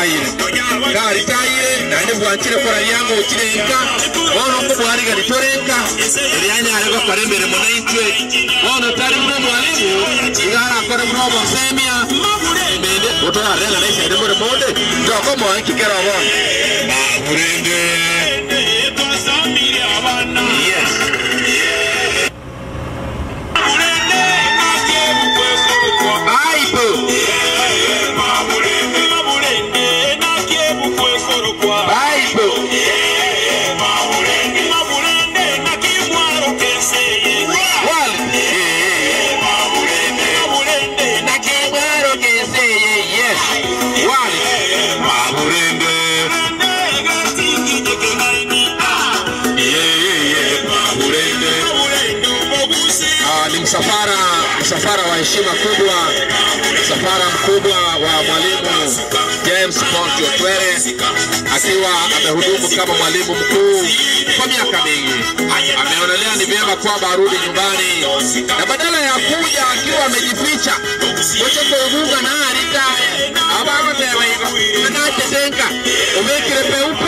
ritaire nande bwanchire kora yango ukirenga wono ko bwari ga ritorenga erianya arego karembere mona itwe wono tari mu mwalimu igara akore mu bosemia mende otora renga na ise ndebore mode ndoko mo nkikera won burende twasambire abana yes burende akebu kwesoro kwa aipo Msafara wa heshima kubwa, msafara mkubwa wa mwalimu James Otwere akiwa amehudumu kama mwalimu mkuu kwa miaka mingi. Ameonelea ni vyema kwamba arudi nyumbani na badala ya kuja akiwa amejificha kuchoko ugunga na alitae ababa tewa iko anachetenga umekire peupe